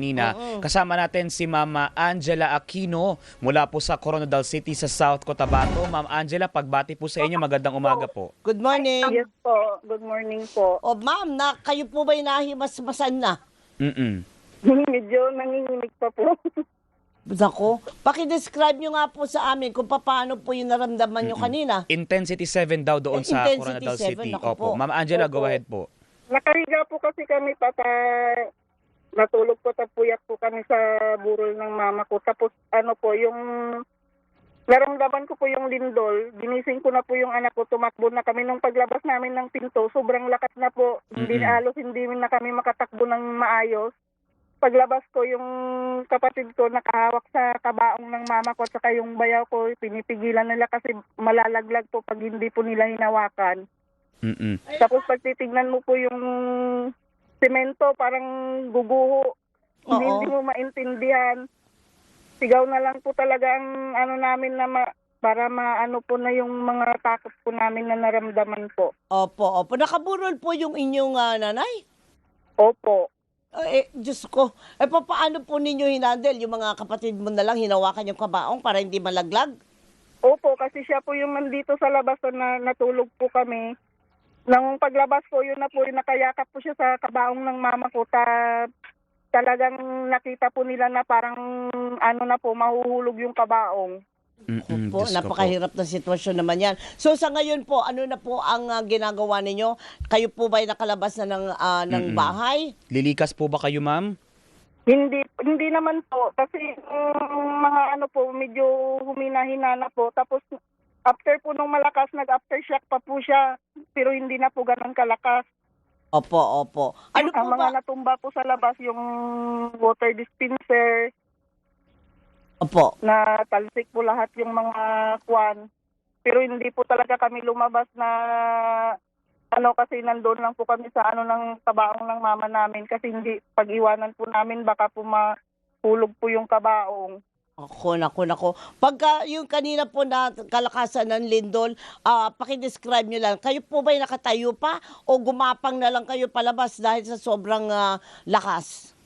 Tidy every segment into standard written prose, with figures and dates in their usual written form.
Nina. Kasama natin si Mama Angela Aquino mula po sa Coronadal City sa South Cotabato. Ma'am Angela, pagbati po sa inyo, magandang umaga po. Good morning. Yes po. Good morning po. O ma'am, kayo po ba'y nahimas-masan na? Medyo nanginginig pa po. Nako, pakidescribe nyo nga po sa amin kung paano po yung naramdaman nyo kanina. Intensity 7 daw doon sa Intensity Coronadal 7, City. naku Opo. po. Ma'am Angela, go Opo. ahead po. Nakahiga po kasi kami natulog po tapuyat po kami sa burol ng mama ko. Tapos ano po, yung naramdaman ko po yung lindol, ginising ko na po yung anak ko, tumakbo na kami nung paglabas namin ng pinto, sobrang lakas na po, hindi na kami makatakbo ng maayos. Paglabas ko, yung kapatid ko nakahawak sa kabaong ng mama ko at saka yung bayaw ko, pinipigilan nila kasi malalaglag po pag hindi po nila hinawakan. Tapos pag titignan mo po yung semento, parang guguho. Hindi mo maintindihan. Sigaw na lang po talaga ang ano namin na para maano po na yung mga takot po namin na naramdaman po. Opo. Nakaburol po yung inyong nanay? Opo. Diyos ko. Paano po ninyo hinandel? Yung mga kapatid mo na lang hinawakan yung kabaong para hindi malaglag? Opo, kasi siya po yung nandito sa labas na natulog po kami. Nang paglabas po, yun na po, nakayakap po siya sa kabaong ng mama ko. Talagang nakita po nila na parang ano na po, mahuhulog yung kabaong. Opo, napakahirap na sitwasyon naman yan. So sa ngayon po, ano na po ang ginagawa ninyo? Kayo po ba'y nakalabas na ng bahay? Lilikas po ba kayo, ma'am? Hindi naman po, kasi mga ano po, medyo humina-hina na po. Tapos after po nung malakas, nag-aftershock pa po siya, pero hindi na po ganun kalakas. Opo. Ano po Ang mga ba? natumba po sa labas, yung water dispenser, Opo. na talsik po lahat yung mga kwan. Pero hindi po talaga kami lumabas na ano, kasi nandun lang po kami sa ano ng kabaong ng mama namin, kasi hindi, pag-iwanan po namin baka po mahulog po yung kabaong. Nako. Pagka yung kanina po na kalakasan ng lindol, pakidescribe nyo lang, kayo po ba'y nakatayo pa o gumapang na lang kayo palabas dahil sa sobrang lakas?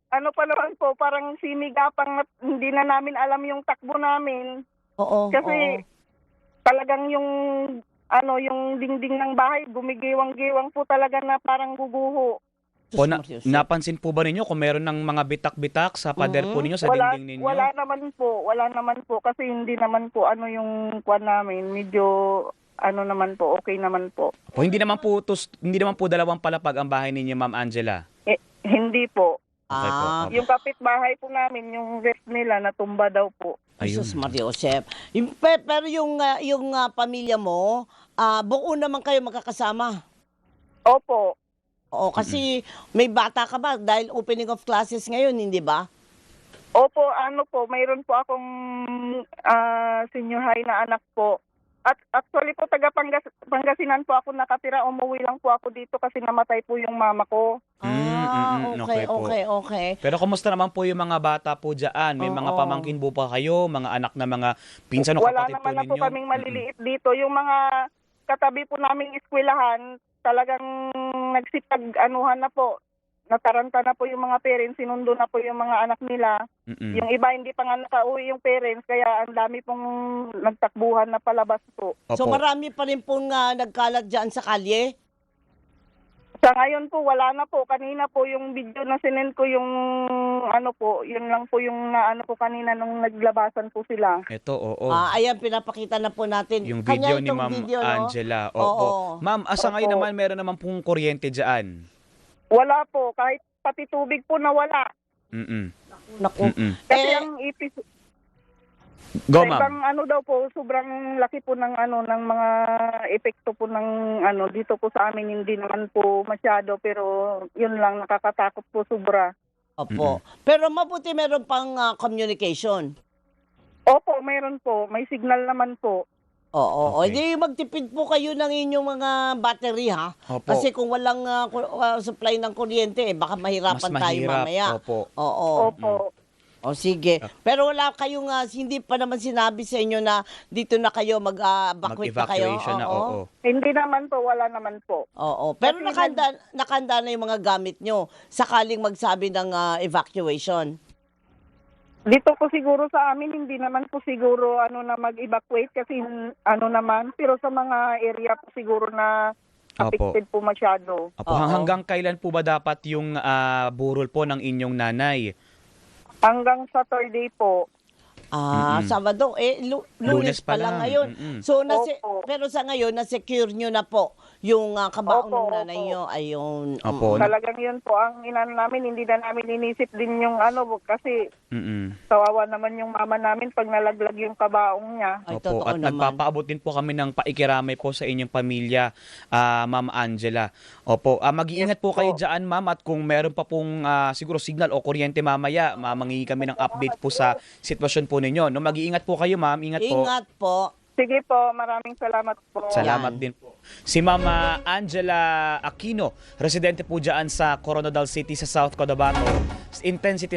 Ano pa naman po, parang sinigapang na hindi na namin alam yung takbo namin. Oo. Kasi talagang yung yung dingding ng bahay, gumigiwang-giwang po talaga na parang guguho. Po, napansin po ba ninyo kung meron ng mga bitak-bitak sa pader po ninyo, sa dingding ninyo? Wala naman po kasi hindi naman po yung kwan namin, medyo naman po, okay naman po. Po, hindi naman po dalawang palapag ang bahay ninyo, Ma'am Angela. Hindi po. Okay po. Yung kapitbahay po namin, yung rest nila natumba daw po. Ayun. Jesus Maria Josep. Pero yung pamilya mo, buo naman kayo magkakasama. Opo. Oo, kasi may bata ka ba? Dahil opening of classes ngayon, hindi ba? Opo, mayroon po akong senior high na anak po. At actually po, Pangasinan po ako nakatira. Umuwi lang po ako dito kasi namatay po yung mama ko. Okay. Pero kumusta naman po yung mga bata po dyan? May mga pamangkin po pa kayo, mga anak na mga pinsan o Wala kapatid po naman na ninyo? po kaming maliliit dito. Yung mga katabi po naming eskwelahan, talagang nagsipag-anuhan na po. Nataranta na po yung mga parents, sinundo na po yung mga anak nila. Yung iba hindi pa nga nakauwi yung parents, kaya ang dami pong nagtakbuhan na palabas po. So marami pa rin pong nagkalat dyan sa kalye? Sa ngayon po, wala na po. Kanina po yung video na sinend ko, yung yun lang po yung naano ko kanina nung naglabasan po sila. Ito, oo. Ayan, pinapakita na po natin. Yung video ni itong Ma'am video, no? Angela. Oo. Opo. Ma'am, asa ngayon naman meron naman pong kuryente dyan? Wala po, kahit pati tubig po nawala. Naku. Kasi ang ipis, Go, sa ma'am. ibang daw po, sobrang laki po ng ng mga epekto po ng dito po sa amin, hindi naman po masyado, pero yun lang, nakakatakot po sobra. Opo. Pero mabuti meron pang communication. Opo, mayroon po, may signal naman po. Oo. Okay. Hindi magtipid po kayo ng inyong mga battery, ha? Opo. Kasi kung walang supply ng kuryente, baka mahirapan Mas tayo mahirap. mamaya. Opo. Oo. Opo. O sige. Pero wala kayong, hindi pa naman sinabi sa inyo na dito na kayo mag-evacuate na kayo? Mag-evacuation na, oo. Hindi naman po, wala naman po. Oo. Pero Kasi nakanda na yung mga gamit nyo sakaling magsabi ng evacuation. Dito po siguro sa amin, hindi naman po siguro na mag-evacuate kasi naman. Pero sa mga area po siguro na affected po masyado. Opo, Oo. hanggang kailan po ba dapat yung burol po ng inyong nanay? Hanggang Saturday po. Sabado. Lunes pa lang ngayon. So, Opo. pero sa ngayon, na-secure nyo na po yung kabaong Opo, ng nanay opo. nyo. Ayun. Opo. Talagang yun po, ang inan namin, hindi na namin inisip din yung kasi Mm-mm. kawawa naman yung mama namin pag nalaglag yung kabaong niya. Ay, Opo, totoo at naman. nagpapaabot din po kami ng paikiramay po sa inyong pamilya, Ma'am Angela. Opo, mag-iingat po kayo dyan, ma'am, at kung meron pa pong siguro signal o kuryente mamaya, mangingi kami ng update po sa sitwasyon po ninyo. No, mag-iingat po kayo, ma'am. Ingat po. Ingat po. Sige po, maraming salamat po. Salamat Yan. din po. Si Mama Angela Aquino, residente po dyan sa Coronadal City sa South Cotabato. Intensity